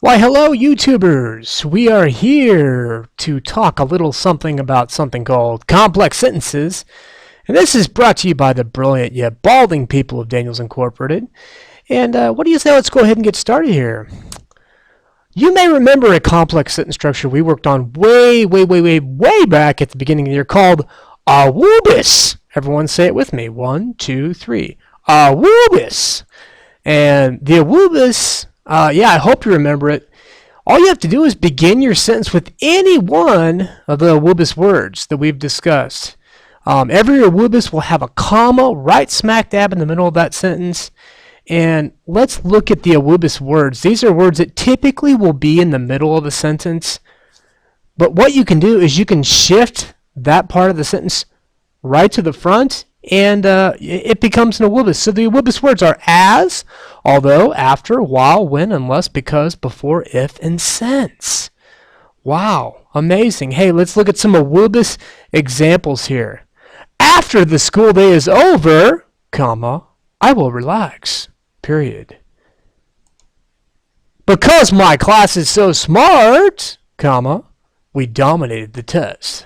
Why, hello, YouTubers! We are here to talk a little something about something called complex sentences. And this is brought to you by the brilliant yet balding people of Daniels Incorporated. And what do you say? Let's go ahead and get started here. You may remember a complex sentence structure we worked on way back at the beginning of the year called AWOOBIS. Everyone say it with me. 1, 2, 3. AWOOBIS. And the AWOOBIS, I hope you remember it. All you have to do is begin your sentence with any one of the AWOOBIS words that we've discussed. Every AWOOBIS will have a comma right smack dab in the middle of that sentence. And let's look at the AWOOBIS words. These are words that typically will be in the middle of the sentence. But what you can do is you can shift that part of the sentence right to the front, and it becomes an AWOOBIS. So the AWOOBIS words are as, although, after, while, when, unless, because, before, if, and since. Wow, amazing. Hey, let's look at some AWOOBIS examples here. After the school day is over, comma, I will relax, period. Because my class is so smart, comma, we dominated the test.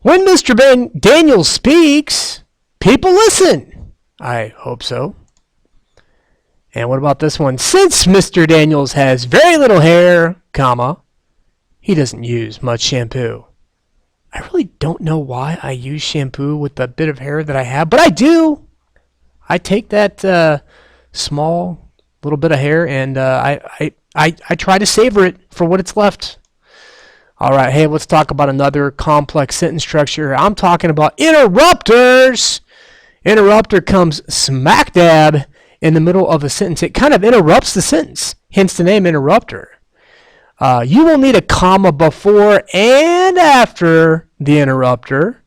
When Mr. Daniels speaks, people listen. I hope so. And what about this one? Since Mr. Daniels has very little hair, comma, he doesn't use much shampoo. I really don't know why I use shampoo with the bit of hair that I have, but I do. I take that small little bit of hair and I try to savor it for what it's left. All right, hey, let's talk about another complex sentence structure. I'm talking about interrupters. Interrupter comes smack dab in the middle of a sentence. It kind of interrupts the sentence, hence the name interrupter. You will need a comma before and after the interrupter.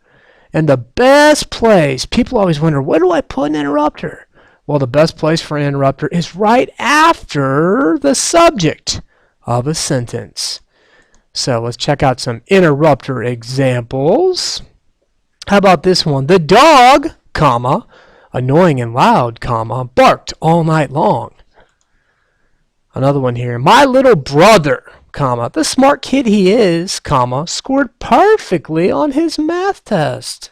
And the best place, people always wonder, where do I put an interrupter? Well, the best place for an interrupter is right after the subject of a sentence. So let's check out some interrupter examples. How about this one? The dog, comma, annoying and loud, comma, barked all night long. Another one here. My little brother, comma, the smart kid he is, comma, scored perfectly on his math test.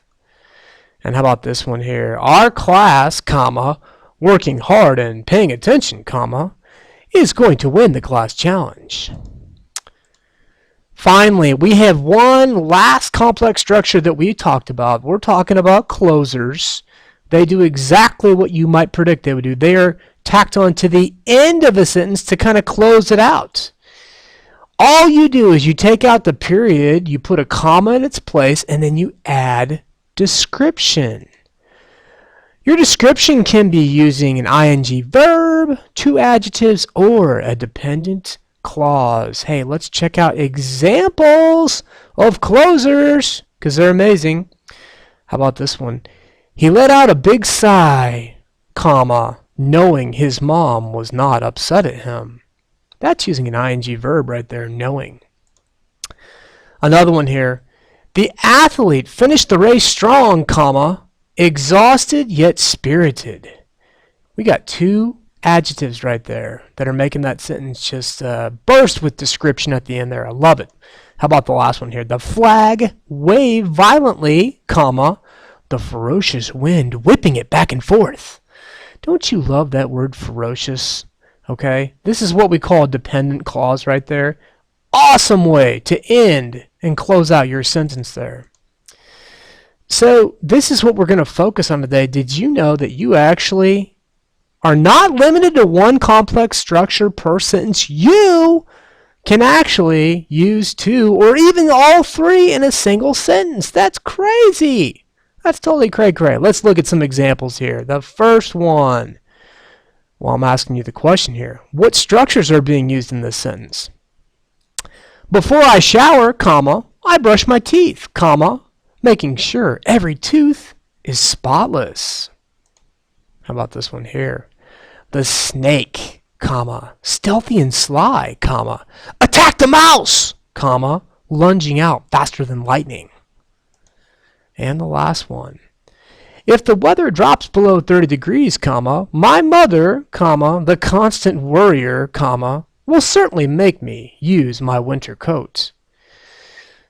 And how about this one here? Our class, comma, working hard and paying attention, comma, is going to win the class challenge. Finally, we have one last complex structure that we talked about. We're talking about closers. They do exactly what you might predict they would do. They are tacked on to the end of a sentence to kind of close it out. All you do is you take out the period, you put a comma in its place, and then you add description. Your description can be using an ing verb, two adjectives, or a dependent clause. Hey, let's check out examples of closers because they're amazing. How about this one? He let out a big sigh, comma, knowing his mom was not upset at him. That's using an ing verb right there, knowing. Another one here. The athlete finished the race strong, comma, exhausted yet spirited. We got two adjectives right there that are making that sentence just burst with description at the end there. I love it. How about the last one here? The flag waved violently, comma, the ferocious wind whipping it back and forth. Don't you love that word ferocious? Okay, this is what we call a dependent clause right there. Awesome way to end and close out your sentence there. So this is what we're going to focus on today. Did you know that you actually are not limited to one complex structure per sentence? You can actually use two or even all three in a single sentence. That's crazy. That's totally cray-cray. Let's look at some examples here. The first one. Well, I'm asking you the question here. What structures are being used in this sentence? Before I shower, comma, I brush my teeth, comma, making sure every tooth is spotless. How about this one here? The snake, comma, stealthy and sly, comma, attack the mouse, comma, lunging out faster than lightning. And the last one. If the weather drops below 30 degrees, comma, my mother, comma, the constant worrier, comma, will certainly make me use my winter coat.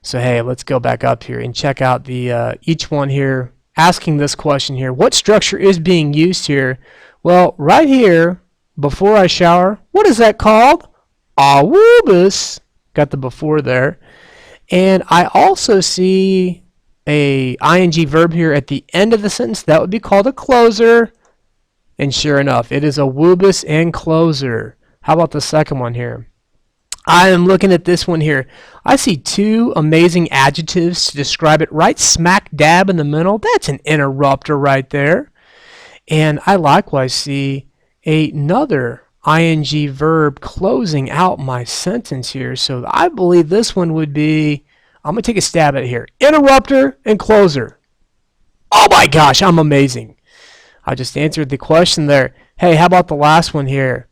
So hey, let's go back up here and check out the each one here, asking this question here. What structure is being used here? Well, right here, before I shower, what is that called? A woobus. Got the before there. And I also see a ing verb here at the end of the sentence. That would be called a closer. And sure enough, it is a woobus and closer. How about the second one here? I am looking at this one here. I see two amazing adjectives to describe it right smack dab in the middle. That's an interrupter right there. And I likewise see another ing verb closing out my sentence here. So I believe this one would be, I'm going to take a stab at it here. Interrupter and closer. Oh my gosh, I'm amazing. I just answered the question there. Hey, how about the last one here?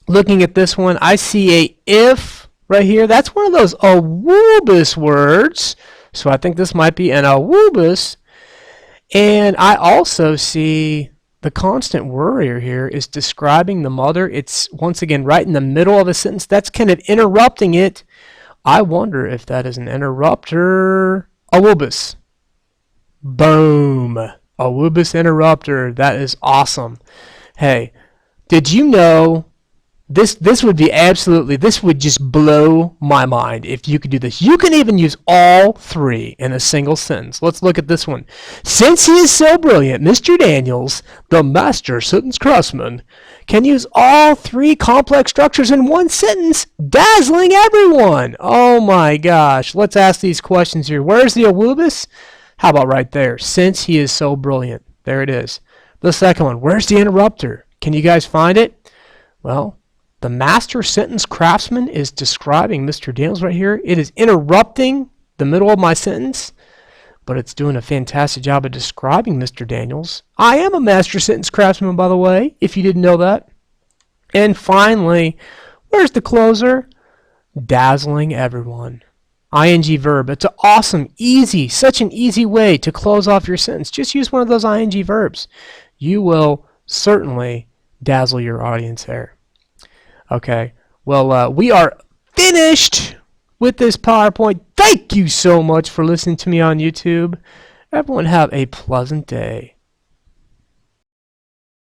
Looking at this one, I see a if right here. That's one of those awoobus words. So I think this might be an awoobus. And I also see the constant worrier here is describing the mother. It's once again right in the middle of a sentence. That's kind of interrupting it. I wonder if that is an interrupter. Awoobus. Boom. Awoobus interrupter. That is awesome. Hey, did you know this would be absolutely, this would just blow my mind if you could do this. You can even use all three in a single sentence. Let's look at this one. Since he is so brilliant, Mr. Daniels, the master sentence craftsman, can use all three complex structures in one sentence, dazzling everyone. Oh my gosh. Let's ask these questions here. Where's the awoobus? How about right there? Since he is so brilliant. There it is. The second one. Where's the interrupter? Can you guys find it? Well, the master sentence craftsman is describing Mr. Daniels right here. It is interrupting the middle of my sentence, but it's doing a fantastic job of describing Mr. Daniels. I am a master sentence craftsman, by the way, if you didn't know that. And finally, where's the closer? Dazzling everyone. ing verb. It's an awesome, easy, such an easy way to close off your sentence. Just use one of those ing verbs. You will certainly dazzle your audience there. Okay, well, we are finished with this PowerPoint. Thank you so much for listening to me on YouTube. Everyone have a pleasant day.